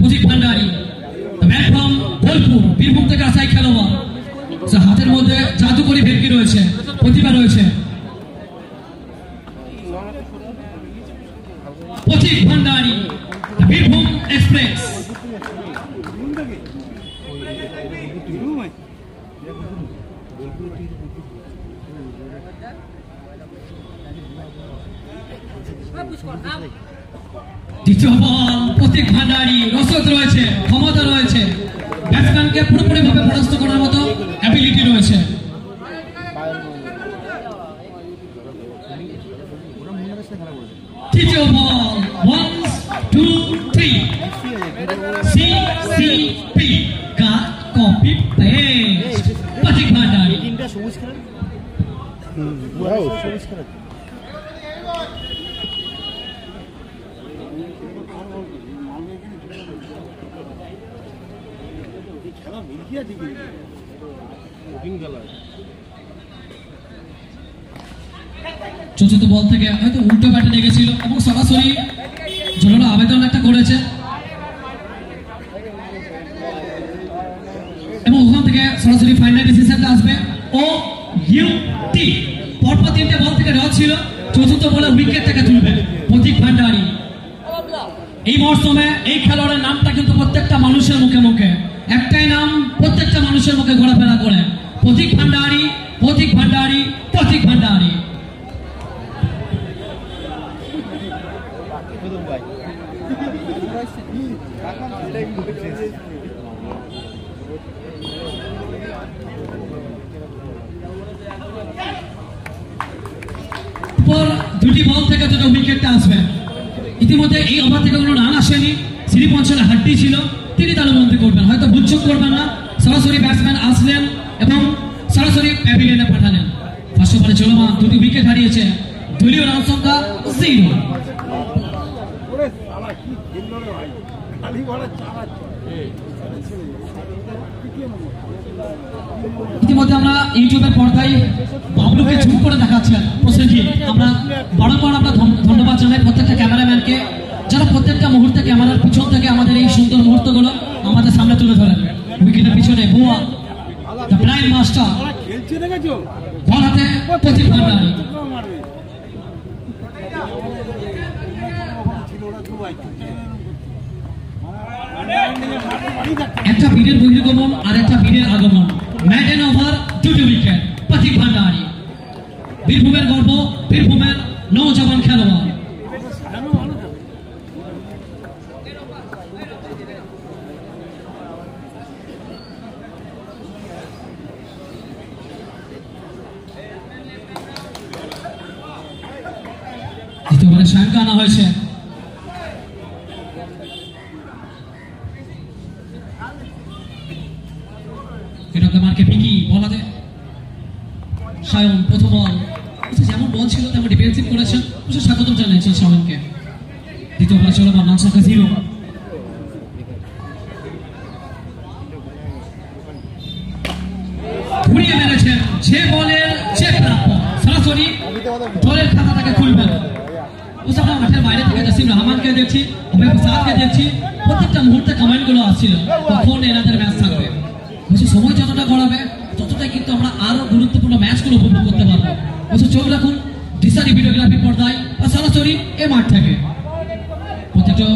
প্রতীক Bhandari platform Bolpur Birbhum থেকে আসা খেলোয়াড়, হাতের মধ্যে জাদুকরি ভেটকি রয়েছে, প্রতিভা রয়েছে। প্রতীক ভান্ডারী বীরভূম এক্সপ্রেস। দ্বিতীয় বল, প্রতীক ভান্ডারী রসদ রয়েছে, ক্ষমতা রয়েছে, ব্যাটসম্যানকে পুরোপুরিভাবে পরাস্ত করার মতো অ্যাবিলিটি রয়েছে। তৃতীয় বল, 1 2 3 সিসিপি কাট কপি পেস্ট। প্রতীক ভান্ডারী টিমটা সবুজ খেলে, সবুজ খেলে চতুর্থ বল থেকে হয়তো উল্টো ব্যাটে লেগেছিল এবং সরাসরি জোরালো আবেদন একটা করেছে এবং ওখান থেকে সরাসরি ফাইনাল ডিসিশনটা আসবে। ও ইউটি পরপর তিনটে বল থেকে ডট ছিল, চতুর্থ বলে উইকেট থেকে তুলবে প্রতীক ভান্ডারী। এই মরশুমে এই খেলোয়াড়ের নামটা কিন্তু প্রত্যেকটা মানুষের মুখে মুখে, একটাই নাম প্রত্যেকটা মানুষের মুখে ঘোরাফেরা করে, প্রতীক ভান্ডারী, প্রতীক ভান্ডারী, প্রতীক ভান্ডারী। দুটি বল থেকে দুটো উইকেটটা আসবে। ইতিমধ্যে এই ওভার থেকে কোনো রান আসেনি, শ্রীপঞ্চলের হাড্ডি ছিল, তিনি তালুবন্দি করবেন, হয়তো বুঝচুক করবেন না, সরাসরি ব্যাটসম্যান আসলেন এবং সরাসরি প্যাভিলিয়নে পাঠালেন। ফার্স্ট ওভারে চলমান দুটি উইকেট হারিয়েছে, দলীয় রান সংখ্যা 0। ইতিমধ্যে আমরা ইউটিউবের পর্দায় বাবলুকে জুম করে দেখাচ্ছেন প্রসেনজি। আমরা বারংবার আমরা ধন্যবাদ জানাই প্রত্যেকটা ক্যামেরাম্যানকে, যারা প্রত্যেকটা মুহূর্তে ক্যামেরার পিছন থেকে আমাদের এই সুন্দর মুহূর্তগুলো আমাদের সামনে তুলে ধরেন। উইকেটের পিছনে বোয়া দ্য প্রাইম মাস্টার, বল হাতে প্রতীক ভান্ডারী। একটা বীরের বহির্গমন আর একটা বীরের আগমন, ম্যাডেন ওভার, দুটি উইকেট, প্রতীক ভান্ডারী বীরভূমের গর্ব, বীরভূমের নৌজওয়ান খেলোয়াড়। দ্বিতীয়বারে শ্যাঙ্কা আনা হয়েছে, সায়ন প্রথম বল যেমন বল ছিল তেমন ডিফেন্সিভ করেছেন, স্বাগত জানিয়েছেন সায়নকে। দ্বিতীয় বলে চলমান রান সংখ্যা 0। ঘুরিয়ে মেরেছেন, যে বলের যে প্রাপ্য সরাসরি দলের খাতাটাকে খুলবেন। আমরা মাঠের বাইরে থেকে জাসিম রহমানকে দেখছি, অভয় প্রসাদকে দেখছি, প্রত্যেকটা মুহূর্তে কমেন্টগুলো আসছিল কখন এনাদের ম্যাচ থাকবে। সময় যতটা গড়াবে ততটাই কিন্তু আমরা আরো গুরুত্বপূর্ণ ম্যাচগুলো উপভোগ করতে পারবো। চোখ রাখুন দিশারি ভিডিওগ্রাফি পর্দায় বা সরাসরি এই মাঠ থেকে। প্রত্যেকটা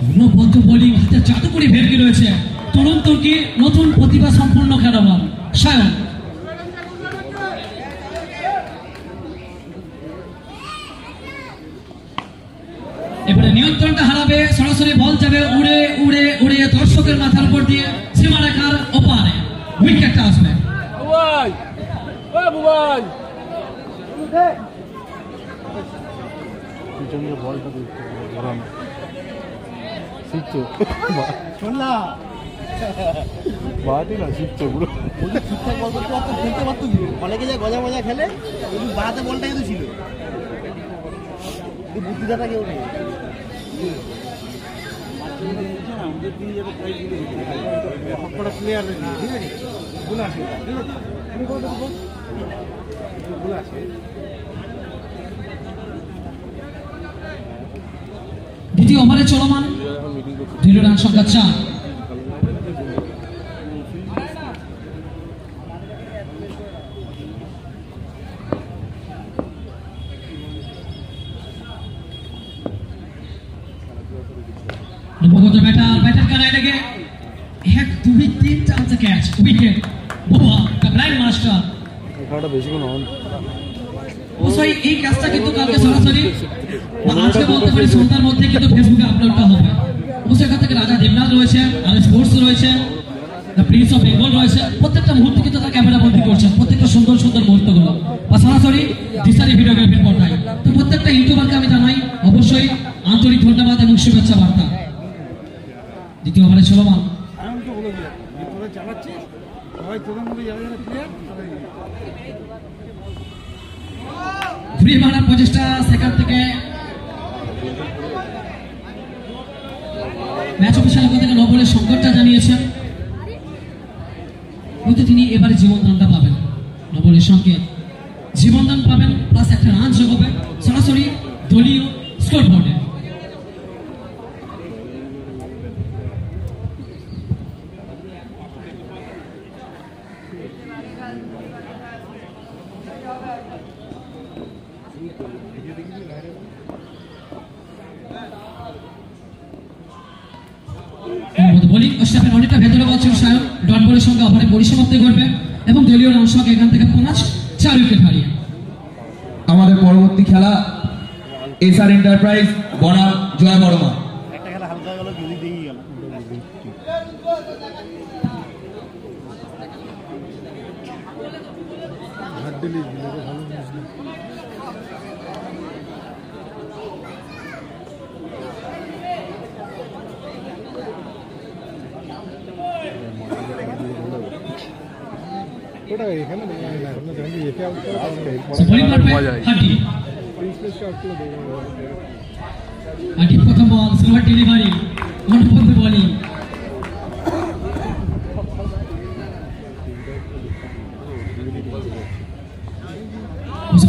গুণবদ্ধ বোলিং, হাতে জাদুকরি ভেটকি রয়েছে, তরুণ তুর্কি নতুন প্রতিভা সম্পন্ন খেলোয়াড় সায়ন। এবারে নিয়ন্ত্রণটা হারাবে, সরাসরি বল যাবে উড়ে উড়ে উড়ে দর্শকের মাথার উপর দিয়ে সীমারেখার ওপারে, উইকেটটা আসবে। অনেকে যে গজা মজা খেলে বাড়াতে বলটা কিন্তু ছিল, বুদ্ধিদাতা কেউ নেই। সবকটা প্লেয়ার ঠিক আছে গুলো আছে ঠিক আছে তুমি কোনটা দেবো গুলো আছে দ্বিতীয় ওভারে চলমান 0 রান সংখ্যা 4 নবগত ব্যাটার का राइड लगे 1 2 3 चांस कैच विकेट बुआ ब्लाइंड मास्टर এখানটা বেশি কোন অন অবশ্যই এই ক্যাচটা কিন্তু কালকে সরাসরি আজকে বলতে পারি সন্ধ্যার মধ্যে কিন্তু ফেসবুকে আপলোডটা হবে অবশ্যই এখান থেকে রাজা দেবনাথ রয়েছে আর স্পোর্টস রয়েছে দ্য প্রিন্স অফ বেঙ্গল রয়েছে প্রত্যেকটা মুহূর্তে কিন্তু তারা ক্যামেরা বন্দি করছে প্রত্যেকটা সুন্দর সুন্দর মুহূর্তগুলো বা সরাসরি দিশারি ভিডিওগ্রাফির পর্দায় তো প্রত্যেকটা ইউটিউবারকে আমি জানাই অবশ্যই আন্তরিক ধন্যবাদ এবং শুভেচ্ছা বার্তা দ্বিতীয় ওভারে চলমান আমি তো বলে দিলাম তোরা চালাচ্ছিস সবাই তোদের মধ্যে যারা যারা প্লেয়ার ঘুরিয়ে মারার প্রচেষ্টা সেখান থেকে ম্যাচ অফিসিয়াল থেকে নবলের সংকটটা জানিয়েছেন হয়তো তিনি এবারে জীবনদানটা পাবেন নবলের সঙ্গে জীবনদান পাবেন প্লাস একটা রান যোগ হবে সরাসরি দলীয় স্কোর বোর্ডে বোলিং স্টাফের অনেকটা ভেতরে বলছেন সায়ন ডট বলের সঙ্গে ওভারে পরিসমাপ্তি করবে এবং দলীয় রান সংখ্যা এখান থেকে 5-4 উইকেট হারিয়ে আমাদের পরবর্তী খেলা এসআর এন্টারপ্রাইজ বনাম জয় বর্মা একটা খেলা হালকা গেল যদি দিয়ে গেল হাত দিলি ভালো জিনিস না ওটা এখানে না আমরা জানি একে আউট করে বোলিং করবে হাডি প্রিন্সেস শট করে দেবে হাডি প্রথম বল স্লো ডেলিভারি মনপন্থ বোলিং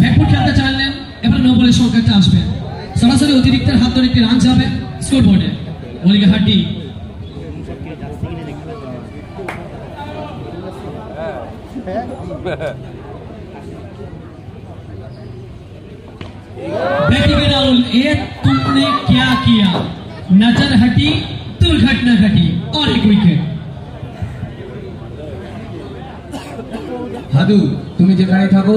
ব্যাকফুট খেলতে চাইলেন এবার নো বলের সংখ্যাটা আসবে সরাসরি অতিরিক্তের হাত ধরে একটি রান যাবে স্কোর বোর্ডে বোলিং হাডি बैटिंग राहुल ये तुमने क्या किया नजर हटी दुर्घटना घटी और एक विकेट হাদু তুমি যেখানে থাকো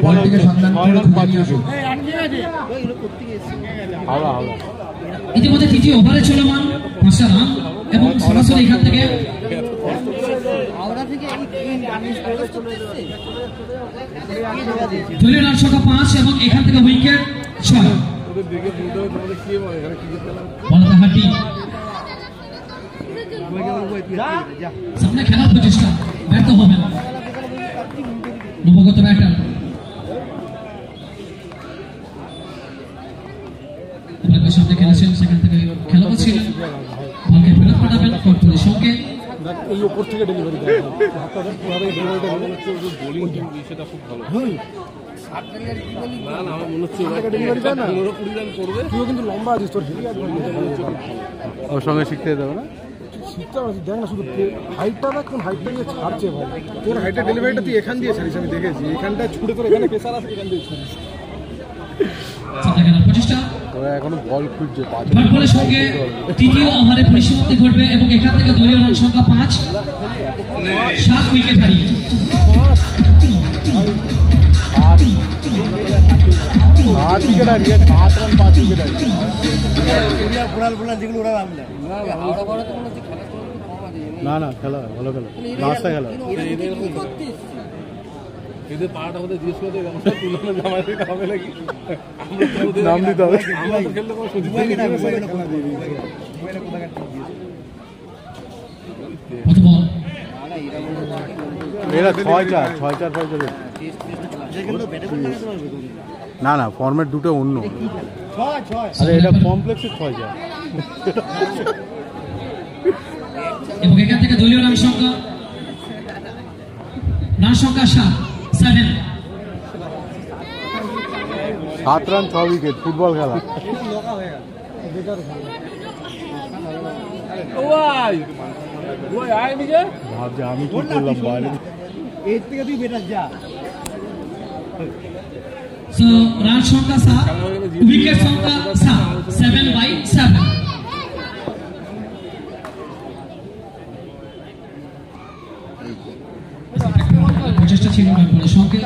বলটিকে সন্ধান করে খুঁজে নিয়ে আসো ইতিমধ্যে তৃতীয় ওভারে চলমান 5টা রান এবং সরাসরি এখান থেকে দলীয় রান সংখ্যা 5 এবং এখান থেকে উইকেট 6 বলতে হাডি সামনে খেলার প্রচেষ্টা ব্যর্থ হবে না নবগত ব্যাটার এবার সামনে খেলেছেন সেখান থেকে খেলা ছিলেন বলকে ফেরত পাঠাবেন কর্তনের সঙ্গে এই উপর থেকে ডেলিভারি করে হাতটা পুরো ডেলিভারিটা হচ্ছে বোলিং সেটা খুব ভালো না না আমার মনে হচ্ছে ডেলিভারি দেয় না 15-20 রান করবে তুইও কিন্তু লম্বা আছিস তোর হেভি আছে ওর সঙ্গে শিখতে দেবে না শিখতে হবে দেখ না শুধু হাইটটা দেখ কোন হাইটটা নিয়ে ছাড়ছে ভাই তোর হাইটের ডেলিভারিটা তুই এখান দিয়ে ছাড়িস আমি দেখেছি এখানটা ছুটে তোর এখানে প্রেসার আছে এখান দিয়ে ছাড়িস প্রচেষ্টা ওরা এখনো বল খুঁজছে বলের সঙ্গে তৃতীয় ওভারে পরিসমাপ্তি ঘটবে এবং এখান থেকে দলীয় রান সংখ্যা 5-7 উইকেট হারিয়ে না না খেলা ভালো খেলা লাস্টটা খেলা এদের পাটা আমাদের জিজ্ঞেস করতে তুলনা জামাই দিতে হবে নাকি নাম দিতে হবে আমরা তো খেলতে কোনো সুযোগ নেই এরা 6-4 না না ফরম্যাট দুটো অন্য আরে এটা কমপ্লেক্সে 6-4 এবং এখান থেকে দলীয় রান সংখ্যা 7 7 রান 6 উইকেট ফুটবল খেলা ভাবছে আমি কি করলাম বাইরে এর থেকে তুই বেটার যা সো রান সংখ্যা 7 উইকেট সংখ্যা 7 প্রচেষ্টা ছিল রান করার সঙ্গে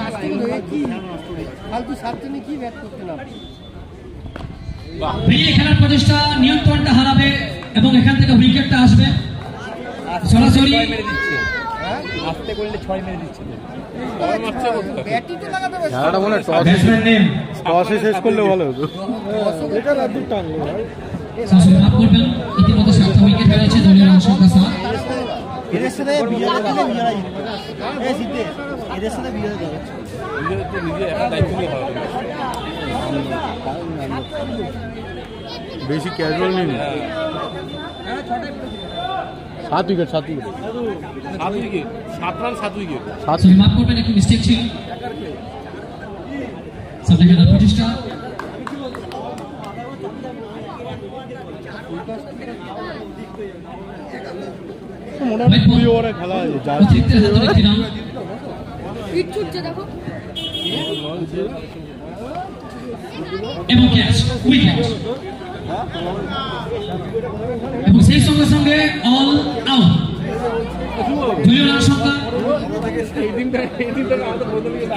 ফালতু সাতজনে কি ব্যাট করতে না বেরিয়ে খেলার প্রচেষ্টা নিয়ন্ত্রণটা হারাবে এবং এখান থেকে উইকেটটা আসবে সরাসরি আস্তে করলে 6 মেরে দিচ্ছে ব্যাটই তো লাগাতে হবে খেলাটা মনে ব্যাটসম্যান নেম টসে শেষ করলে ভালো হতো এটা রাত টানলো সরাসরি মাফ করবেন ইতিমধ্যে 7টা উইকেট হয়েছে দলীয় রান সংখ্যা 7 এদের সাথে বিজয় দিলে বিজয় এই জিতে এদের সাথে বিজয় দেবে নিজে একটা দায়িত্ব নিয়ে ভালো বেশি ক্যাজুয়াল নেই 7 উইকেট 7 উইকেট 7 রান 7 উইকেট সরাসরি মাফ করবেন একটু মিস্টেক ছিল সামনে খেলার প্রচেষ্টা মোটামুটি 20 ওভারে খেলা আছে যা অতিরিক্ত হাতে একটি রান পিচ ছুটছে দেখো এবং ক্যাচ উইকেট এবং সেই সঙ্গে সঙ্গে অল আউট দলীয় রান সংখ্যা এই দিনটা আমাদের বদলে গিয়ে